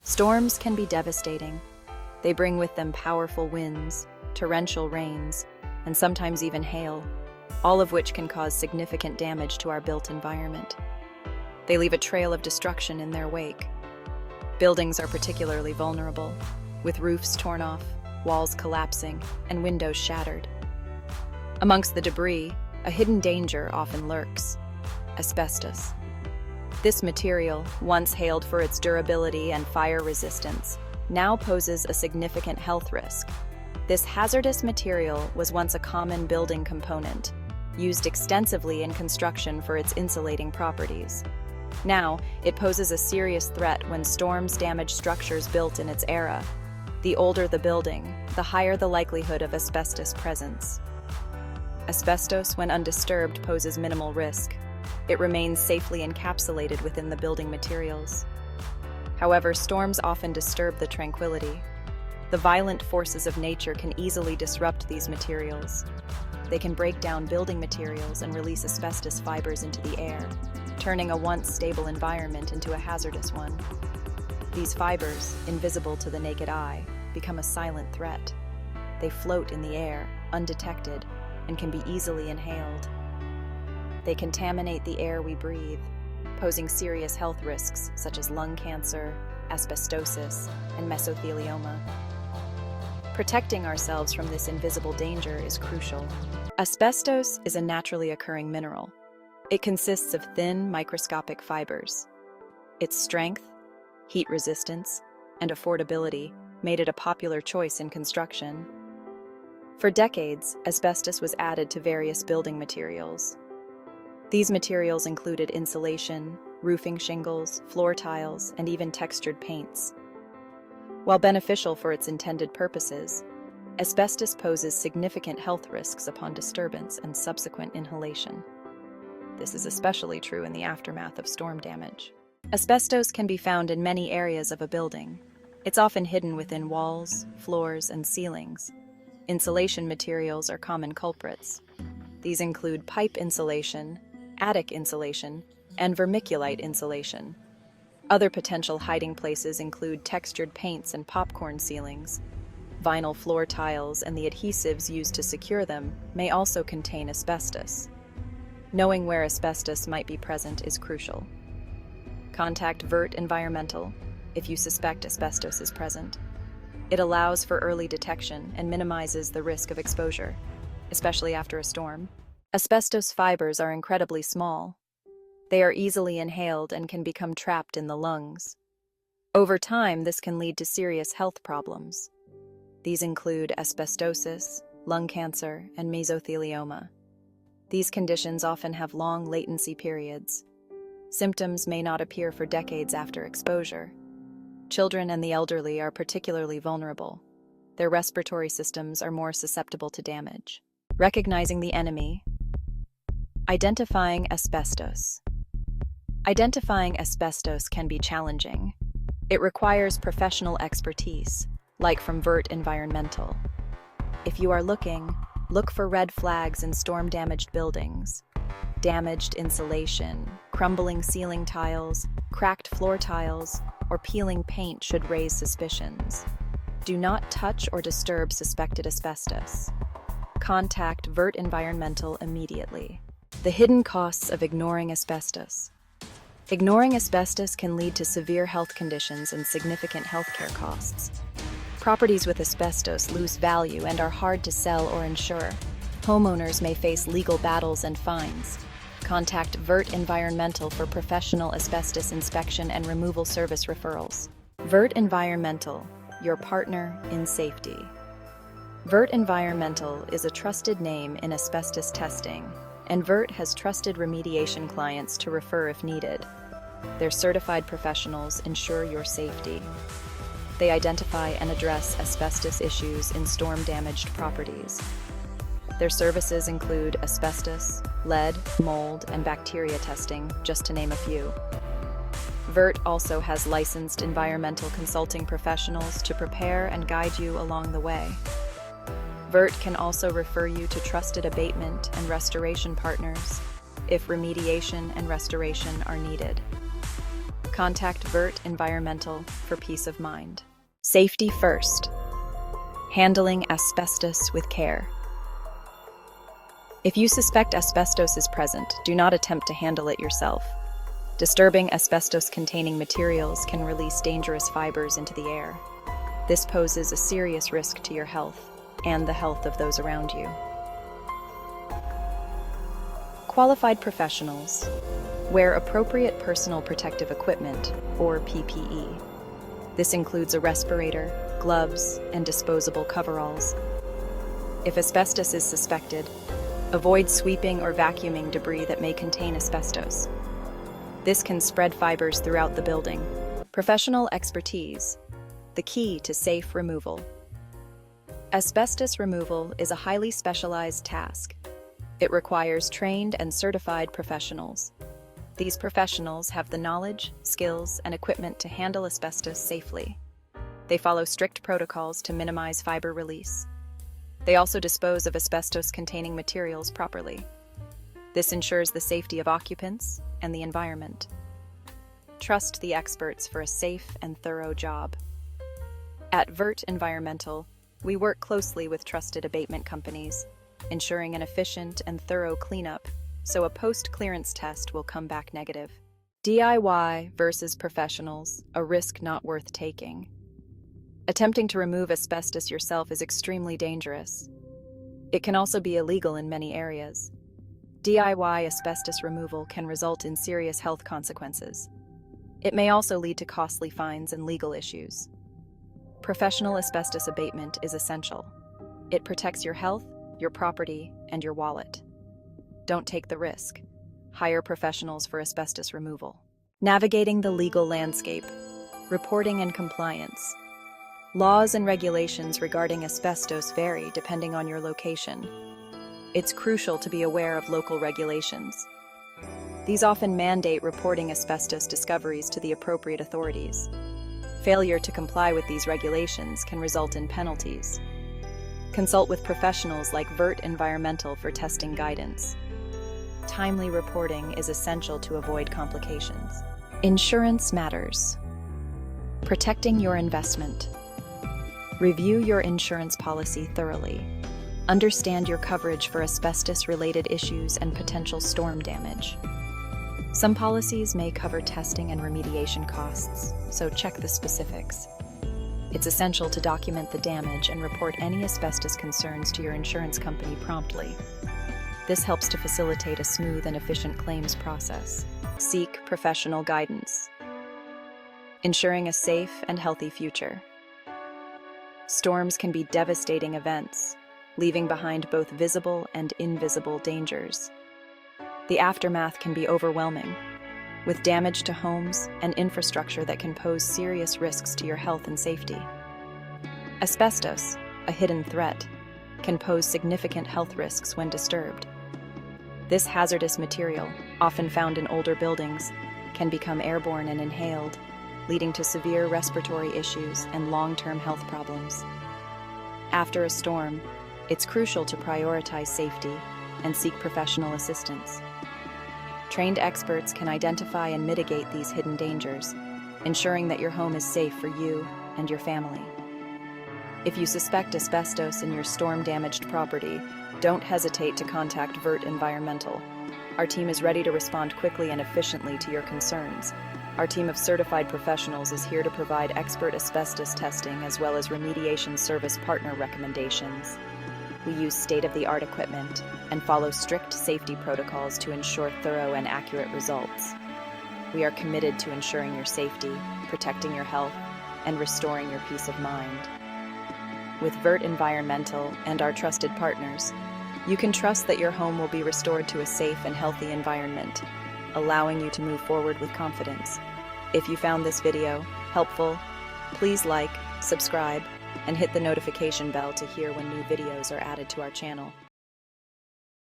Storms can be devastating. They bring with them powerful winds, torrential rains, and sometimes even hail, all of which can cause significant damage to our built environment. They leave a trail of destruction in their wake. Buildings are particularly vulnerable, with roofs torn off, walls collapsing, and windows shattered. Amongst the debris, a hidden danger often lurks: asbestos. This material, once hailed for its durability and fire resistance, now poses a significant health risk. This hazardous material was once a common building component, used extensively in construction for its insulating properties. Now, it poses a serious threat when storms damage structures built in its era. The older the building, the higher the likelihood of asbestos presence. Asbestos, when undisturbed, poses minimal risk. It remains safely encapsulated within the building materials. However, storms often disturb the tranquility. The violent forces of nature can easily disrupt these materials. They can break down building materials and release asbestos fibers into the air, turning a once stable environment into a hazardous one. These fibers, invisible to the naked eye, become a silent threat. They float in the air, undetected, and can be easily inhaled. They contaminate the air we breathe, posing serious health risks such as lung cancer, asbestosis, and mesothelioma. Protecting ourselves from this invisible danger is crucial. Asbestos is a naturally occurring mineral. It consists of thin, microscopic fibers. Its strength, heat resistance, and affordability made it a popular choice in construction. For decades, asbestos was added to various building materials. These materials included insulation, roofing shingles, floor tiles, and even textured paints. While beneficial for its intended purposes, asbestos poses significant health risks upon disturbance and subsequent inhalation. This is especially true in the aftermath of storm damage. Asbestos can be found in many areas of a building. It's often hidden within walls, floors, and ceilings. Insulation materials are common culprits. These include pipe insulation, attic insulation, and vermiculite insulation. Other potential hiding places include textured paints and popcorn ceilings. Vinyl floor tiles and the adhesives used to secure them may also contain asbestos. Knowing where asbestos might be present is crucial. Contact Vert Environmental if you suspect asbestos is present. It allows for early detection and minimizes the risk of exposure, especially after a storm. Asbestos fibers are incredibly small. They are easily inhaled and can become trapped in the lungs. Over time, this can lead to serious health problems. These include asbestosis, lung cancer, and mesothelioma. These conditions often have long latency periods. Symptoms may not appear for decades after exposure. Children and the elderly are particularly vulnerable. Their respiratory systems are more susceptible to damage. Recognizing the enemy. Identifying asbestos. Identifying asbestos can be challenging. It requires professional expertise, like from Vert Environmental. If you are looking, look for red flags in storm-damaged buildings. Damaged insulation, crumbling ceiling tiles, cracked floor tiles, or peeling paint should raise suspicions. Do not touch or disturb suspected asbestos. Contact Vert Environmental immediately. The hidden costs of ignoring asbestos. Ignoring asbestos can lead to severe health conditions and significant healthcare costs. Properties with asbestos lose value and are hard to sell or insure. Homeowners may face legal battles and fines. Contact Vert Environmental for professional asbestos inspection and removal service referrals. Vert Environmental, your partner in safety. Vert Environmental is a trusted name in asbestos testing, and Vert has trusted remediation clients to refer if needed. Their certified professionals ensure your safety. They identify and address asbestos issues in storm-damaged properties. Their services include asbestos, lead, mold, and bacteria testing, just to name a few. Vert also has licensed environmental consulting professionals to prepare and guide you along the way. Vert can also refer you to trusted abatement and restoration partners if remediation and restoration are needed. Contact Vert Environmental for peace of mind. Safety first. Handling asbestos with care. If you suspect asbestos is present, do not attempt to handle it yourself. Disturbing asbestos-containing materials can release dangerous fibers into the air. This poses a serious risk to your health and the health of those around you. Qualified professionals. Wear appropriate personal protective equipment, or PPE. This includes a respirator, gloves, and disposable coveralls. If asbestos is suspected, avoid sweeping or vacuuming debris that may contain asbestos. This can spread fibers throughout the building. Professional expertise. The key to safe removal. Asbestos removal is a highly specialized task. It requires trained and certified professionals. These professionals have the knowledge, skills, and equipment to handle asbestos safely. They follow strict protocols to minimize fiber release. They also dispose of asbestos-containing materials properly. This ensures the safety of occupants and the environment. Trust the experts for a safe and thorough job. At Vert Environmental, we work closely with trusted abatement companies, ensuring an efficient and thorough cleanup so a post-clearance test will come back negative. DIY versus professionals, a risk not worth taking. Attempting to remove asbestos yourself is extremely dangerous. It can also be illegal in many areas. DIY asbestos removal can result in serious health consequences. It may also lead to costly fines and legal issues. Professional asbestos abatement is essential. It protects your health, your property, and your wallet. Don't take the risk. Hire professionals for asbestos removal. Navigating the legal landscape. Reporting and compliance. Laws and regulations regarding asbestos vary depending on your location. It's crucial to be aware of local regulations. These often mandate reporting asbestos discoveries to the appropriate authorities. Failure to comply with these regulations can result in penalties. Consult with professionals like Vert Environmental for testing guidance. Timely reporting is essential to avoid complications. Insurance matters. Protecting your investment. Review your insurance policy thoroughly. Understand your coverage for asbestos-related issues and potential storm damage. Some policies may cover testing and remediation costs, so check the specifics. It's essential to document the damage and report any asbestos concerns to your insurance company promptly. This helps to facilitate a smooth and efficient claims process. Seek professional guidance. Ensuring a safe and healthy future. Storms can be devastating events, leaving behind both visible and invisible dangers. The aftermath can be overwhelming, with damage to homes and infrastructure that can pose serious risks to your health and safety. Asbestos, a hidden threat, can pose significant health risks when disturbed. This hazardous material, often found in older buildings, can become airborne and inhaled, leading to severe respiratory issues and long-term health problems. After a storm, it's crucial to prioritize safety and seek professional assistance. Trained experts can identify and mitigate these hidden dangers, ensuring that your home is safe for you and your family. If you suspect asbestos in your storm-damaged property, don't hesitate to contact Vert Environmental. Our team is ready to respond quickly and efficiently to your concerns. Our team of certified professionals is here to provide expert asbestos testing as well as remediation service partner recommendations. We use state-of-the-art equipment and follow strict safety protocols to ensure thorough and accurate results. We are committed to ensuring your safety, protecting your health, and restoring your peace of mind. With Vert Environmental and our trusted partners, you can trust that your home will be restored to a safe and healthy environment, allowing you to move forward with confidence. If you found this video helpful, please like, subscribe, and hit the notification bell to hear when new videos are added to our channel.